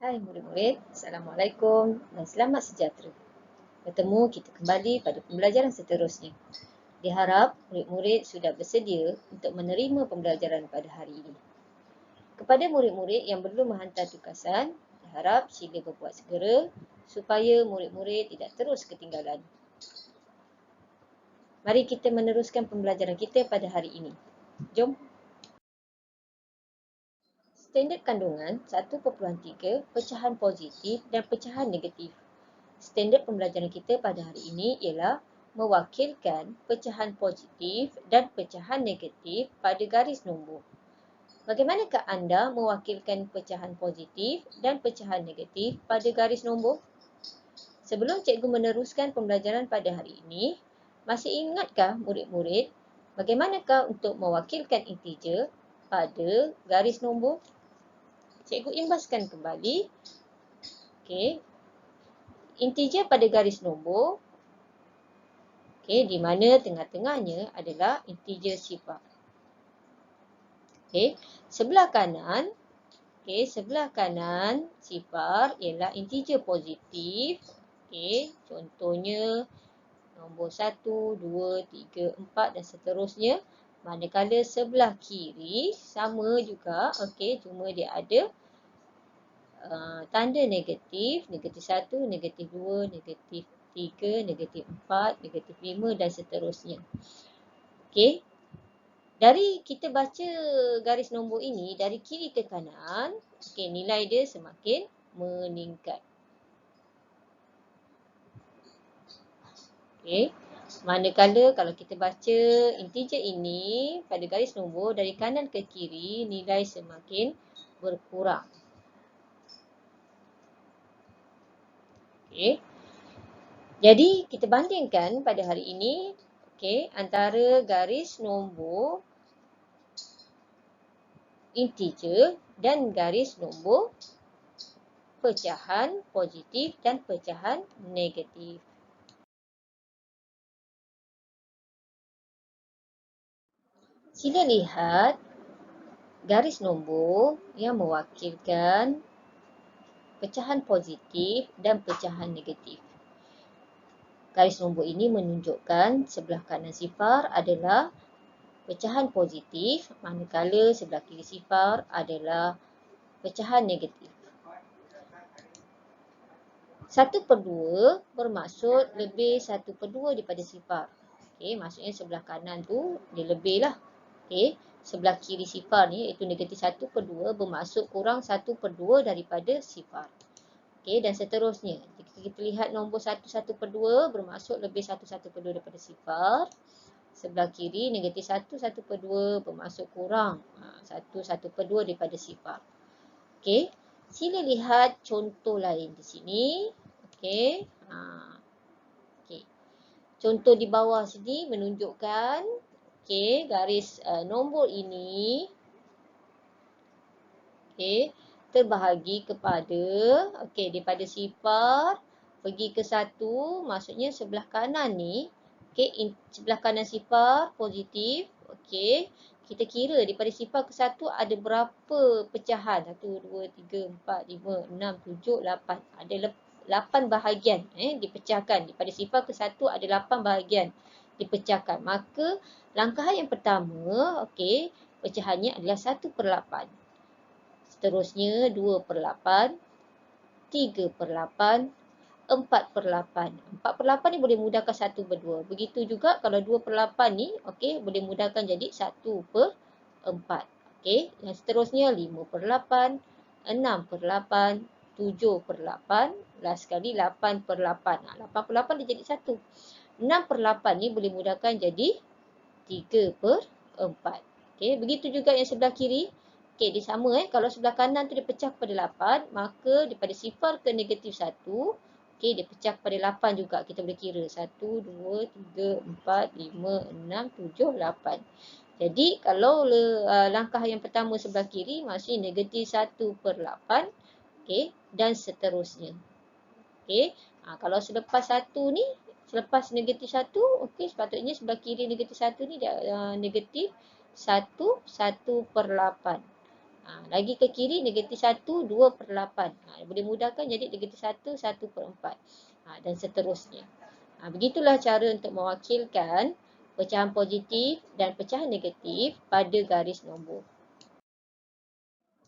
Hai murid-murid, Assalamualaikum dan selamat sejahtera. Bertemu kita kembali pada pembelajaran seterusnya. Diharap murid-murid sudah bersedia untuk menerima pembelajaran pada hari ini. Kepada murid-murid yang belum menghantar tugasan, diharap sila berbuat segera supaya murid-murid tidak terus ketinggalan. Mari kita meneruskan pembelajaran kita pada hari ini. Jom. Standard kandungan 1.3 pecahan positif dan pecahan negatif. Standard pembelajaran kita pada hari ini ialah mewakilkan pecahan positif dan pecahan negatif pada garis nombor. Bagaimanakah anda mewakilkan pecahan positif dan pecahan negatif pada garis nombor? Sebelum cikgu meneruskan pembelajaran pada hari ini, masih ingatkah murid-murid bagaimanakah untuk mewakilkan integer pada garis nombor? Cikgu imbaskan kembali. Okey. Integer pada garis nombor, di mana tengah-tengahnya adalah integer sifar. Sebelah kanan sifar ialah integer positif. Contohnya nombor 1, 2, 3, 4 dan seterusnya. Manakala sebelah kiri sama juga, cuma dia ada tanda negatif, negatif 1, negatif 2, negatif 3, negatif 4, negatif 5 dan seterusnya. Dari kita baca garis nombor ini dari kiri ke kanan, nilai dia semakin meningkat. Manakala kalau kita baca integer ini pada garis nombor dari kanan ke kiri, nilai semakin berkurang. Jadi kita bandingkan pada hari ini antara garis nombor integer dan garis nombor pecahan positif dan pecahan negatif. Sila lihat garis nombor yang mewakilkan pecahan positif dan pecahan negatif. Garis nombor ini menunjukkan sebelah kanan sifar adalah pecahan positif, manakala sebelah kiri sifar adalah pecahan negatif. 1/2 bermaksud lebih 1/2 daripada sifar. Maksudnya sebelah kanan tu dia lebih lah. Sebelah kiri sifar ni iaitu negatif 1/2 bermaksud kurang 1/2 daripada sifar. Dan seterusnya. Jika kita lihat nombor 1/2 bermaksud lebih 1/2 daripada sifar. Sebelah kiri negatif 1/2 bermaksud kurang 1/2 daripada sifar. Sila lihat contoh lain di sini. Contoh di bawah sini menunjukkan garis nombor ini terbahagi kepada daripada sifar pergi ke 1, maksudnya sebelah kanan ni sebelah kanan sifar positif. Kita kira daripada sifar ke 1 ada berapa pecahan? 1, 2, 3, 4, 5, 6, 7, 8. Ada 8 bahagian dipecahkan. Daripada sifar ke 1 ada 8 bahagian dipecahkan. Maka langkah yang pertama, pecahannya adalah 1/8. Seterusnya 2/8, 3/8, 4/8. 4/8 ni boleh mudahkan 1/2. Begitu juga kalau 2/8 ni boleh mudahkan jadi 1/4. Yang seterusnya 5/8, 6/8, 7/8, last sekali 8/8. 8/8 dia jadi 1. 6/8 ni boleh mudahkan jadi 3/4. Begitu juga yang sebelah kiri. Dia sama kalau sebelah kanan tu dia pecah kepada 8, maka daripada sifar ke negatif 1, dia pecah kepada 8 juga. Kita boleh kira 1, 2, 3, 4, 5, 6, 7, 8. Jadi kalau langkah yang pertama sebelah kiri maksudnya negatif 1/8 dan seterusnya. Kalau selepas 1 ni, selepas negatif 1, sepatutnya sebelah kiri negatif 1 ni negatif 1/8. Lagi ke kiri negatif 1, 2/8. Boleh mudahkan jadi negatif 1, 1/4. Dan seterusnya. Begitulah cara untuk mewakilkan pecahan positif dan pecahan negatif pada garis nombor.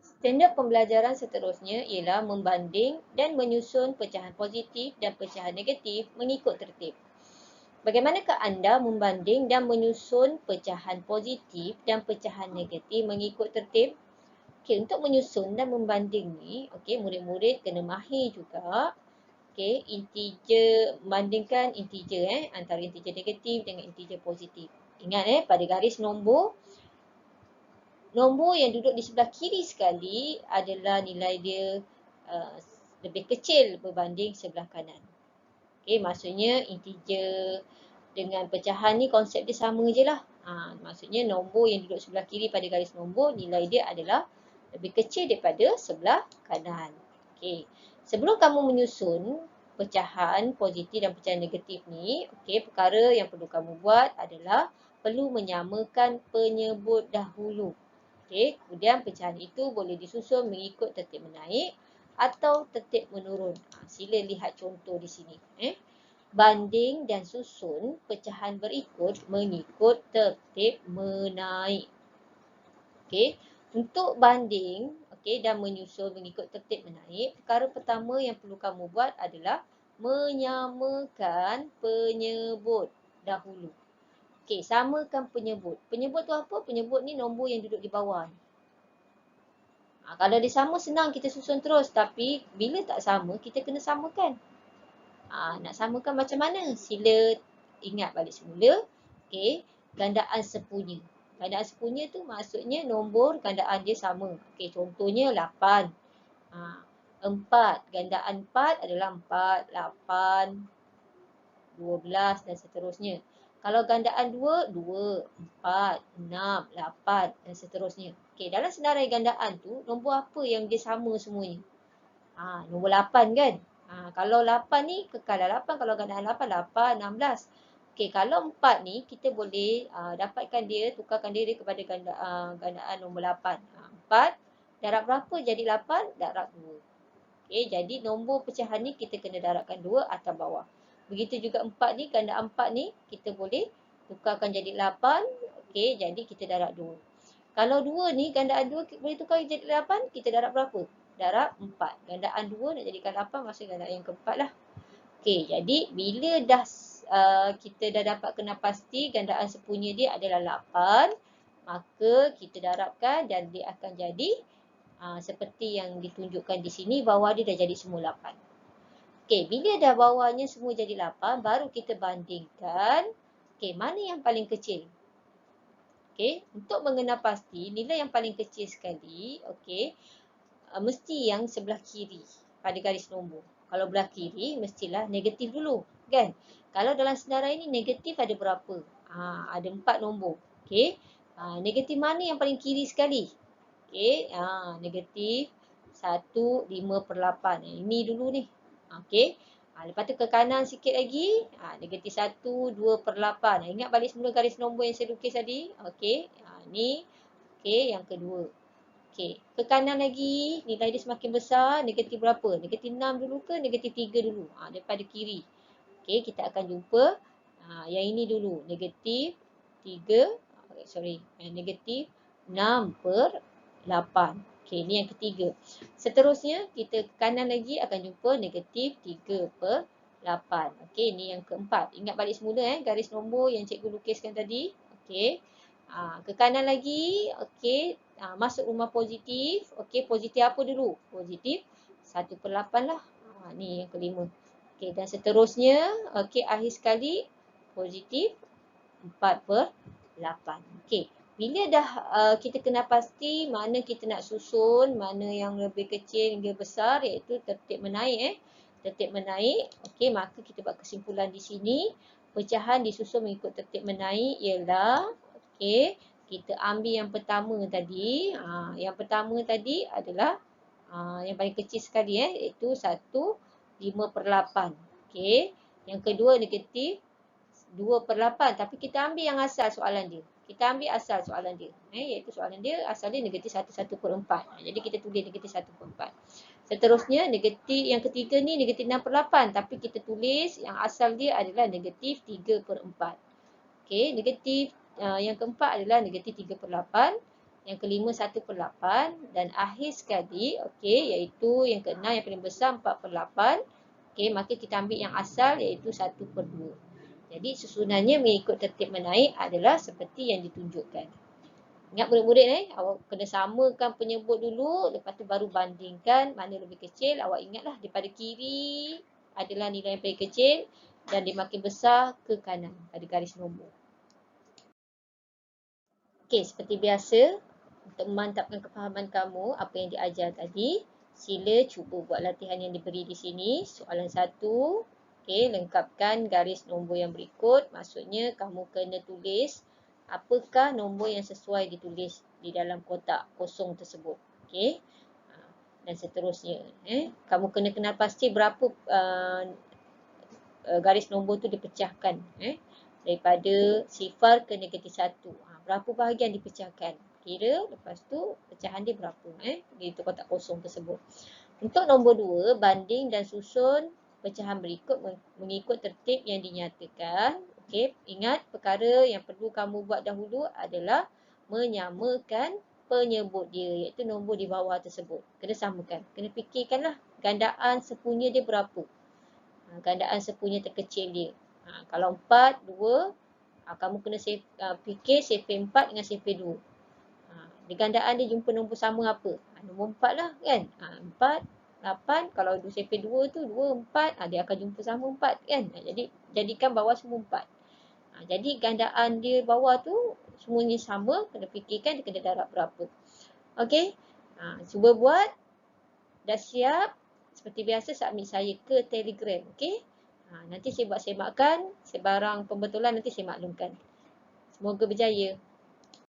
Standard pembelajaran seterusnya ialah membanding dan menyusun pecahan positif dan pecahan negatif mengikut tertib. Bagaimanakah anda membanding dan menyusun pecahan positif dan pecahan negatif mengikut tertib? Okey, untuk menyusun dan membanding ni, okey, murid-murid kena mahir juga. Okey, integer, bandingkan integer antara integer negatif dengan integer positif. Ingat pada garis nombor, nombor yang duduk di sebelah kiri sekali adalah nilai dia lebih kecil berbanding sebelah kanan. Okey, maksudnya integer dengan pecahan ni konsep dia sama je lah. Maksudnya nombor yang duduk sebelah kiri pada garis nombor, nilai dia adalah lebih kecil daripada sebelah kanan. Okey, sebelum kamu menyusun pecahan positif dan pecahan negatif ni, okey, perkara yang perlu kamu buat adalah perlu menyamakan penyebut dahulu. Okey, kemudian pecahan itu boleh disusun mengikut tertib menaik atau tertib menurun. Sila lihat contoh di sini. Banding dan susun pecahan berikut mengikut tertib menaik. Okey, untuk banding dan menyusun mengikut tertib menaik, perkara pertama yang perlu kamu buat adalah menyamakan penyebut dahulu. Okey, samakan penyebut. Penyebut tu apa? Penyebut ni nombor yang duduk di bawah. Kalau dia sama senang kita susun terus, tapi bila tak sama kita kena samakan. Nak samakan macam mana? Sila ingat balik semula. Okey, gandaan sepunya. Gandaan sepunya tu maksudnya nombor gandaan dia sama. Okey, contohnya 8. 4. Gandaan 4 adalah 4, 8, 12 dan seterusnya. Kalau gandaan 2, 2, 4, 6, 8 dan seterusnya. Okey, dalam senarai gandaan tu, nombor apa yang dia sama semuanya? Nombor 8 kan? Kalau 8 ni kekal 8, kalau gandaan 8, 8, 16. Okey, kalau 4 ni kita boleh dapatkan dia, tukarkan dia kepada gandaan nombor 8. 4 darab berapa jadi 8? Darab 2. Okey, jadi nombor pecahan ni kita kena darabkan 2 atas bawah. Begitu juga 4 ni, gandaan 4 ni kita boleh tukarkan jadi 8. Okey, jadi kita darab 2. Kalau 2 ni, gandaan 2 boleh tukar jadi 8, kita darab berapa? Darab 4. Gandaan 2 nak jadikan 8, maksud gandaan yang keempat lah. Okey, jadi bila dah kita dah dapat kena pasti gandaan sepunya dia adalah 8, maka kita darabkan dan dia akan jadi seperti yang ditunjukkan di sini, bawah dia dah jadi semua 8. Okey, bila dah bawahnya semua jadi 8, baru kita bandingkan. Okey, mana yang paling kecil? Okey, untuk mengenal pasti nilai yang paling kecil sekali, okey, mesti yang sebelah kiri pada garis nombor. Kalau belah kiri mestilah negatif dulu, kan? Kalau dalam senarai ini negatif ada berapa? Ada 4 nombor. Okey. Negatif mana yang paling kiri sekali? Okey, negatif 1, 5/8. Ini dulu ni. Okey. Lepas tu ke kanan sikit lagi, negatif 1, 2/8. Ingat balik semula garis nombor yang saya lukis tadi. Okey, ni. Okey, yang kedua. Okey, ke kanan lagi, nilai dia semakin besar, negatif berapa? Negatif 6 dulu ke negatif 3 dulu? Daripada kiri. Okey, kita akan jumpa yang ini dulu, negatif 3, negatif 6/8. Okey, ni yang ketiga. Seterusnya, kita ke kanan lagi akan jumpa negatif 3/8. Okey, ni yang keempat. Ingat balik semula garis nombor yang cikgu lukiskan tadi. Okey. Ke kanan lagi, okey, masuk rumah positif. Okey, positif apa dulu? Positif 1/8 lah. Ni yang kelima. Okey, dan seterusnya, okey, akhir sekali positif 4/8. Okey, bila dah kita kena pasti mana kita nak susun, mana yang lebih kecil hingga besar, iaitu tertib menaik. Tertib menaik, okey, maka kita buat kesimpulan di sini. Pecahan disusun mengikut tertib menaik ialah, okey, kita ambil yang pertama tadi. Yang pertama tadi adalah yang paling kecil sekali, iaitu 1/5/8. Okey, yang kedua negatif 2/8, tapi kita ambil yang asal soalan dia. Kita ambil asal soalan dia. Iaitu soalan dia asal dia negatif 1/4. Jadi kita tulis negatif 1/4. Seterusnya negatif yang ketiga ni negatif 6/8. Tapi kita tulis yang asal dia adalah negatif 3/4. Okey, negatif yang keempat adalah negatif 3/8. Yang kelima 1/8. Dan akhir sekali, okey, iaitu yang keenam yang paling besar 4/8. Okey, maka kita ambil yang asal iaitu 1/2. Jadi susunannya mengikut tertib menaik adalah seperti yang ditunjukkan. Ingat murid-murid awak kena samakan penyebut dulu, lepas tu baru bandingkan mana lebih kecil. Awak ingatlah daripada kiri adalah nilai yang paling kecil dan dia makin besar ke kanan pada garis nombor. Okey, seperti biasa untuk memantapkan kefahaman kamu apa yang diajar tadi, sila cuba buat latihan yang diberi di sini. Soalan 1. Okey, lengkapkan garis nombor yang berikut. Maksudnya kamu kena tulis apakah nombor yang sesuai ditulis di dalam kotak kosong tersebut. Okey. Dan seterusnya. Kamu kena kenal pasti berapa garis nombor tu dipecahkan. Daripada sifar ke negatif 1. Berapa bahagian dipecahkan. Kira lepas tu pecahan dia berapa. Di kotak kosong tersebut. Untuk nombor 2, banding dan susun pecahan berikut mengikut tertib yang dinyatakan. Okey, ingat perkara yang perlu kamu buat dahulu adalah menyamakan penyebut dia, iaitu nombor di bawah tersebut. Kena samakan. Kena fikirkanlah gandaan sepunya dia berapa. Gandaan sepunya terkecil dia. Kalau 4, 2, kamu kena fikir sifir 4 dengan sifir 2. Di gandaan dia jumpa nombor sama apa? Nombor 4 lah kan. 4, 8, kalau sifir 2 tu 2, 4, dia akan jumpa sama 4 kan. Jadi jadikan bawah semua 4. Jadi gandaan dia bawah tu semuanya sama, kena fikirkan dia kena darab berapa. Okey. Cuba buat. Dah siap? Seperti biasa submit saya ke Telegram. Okey. Nanti saya buat semakkan, sebarang pembetulan nanti saya maklumkan. Semoga berjaya.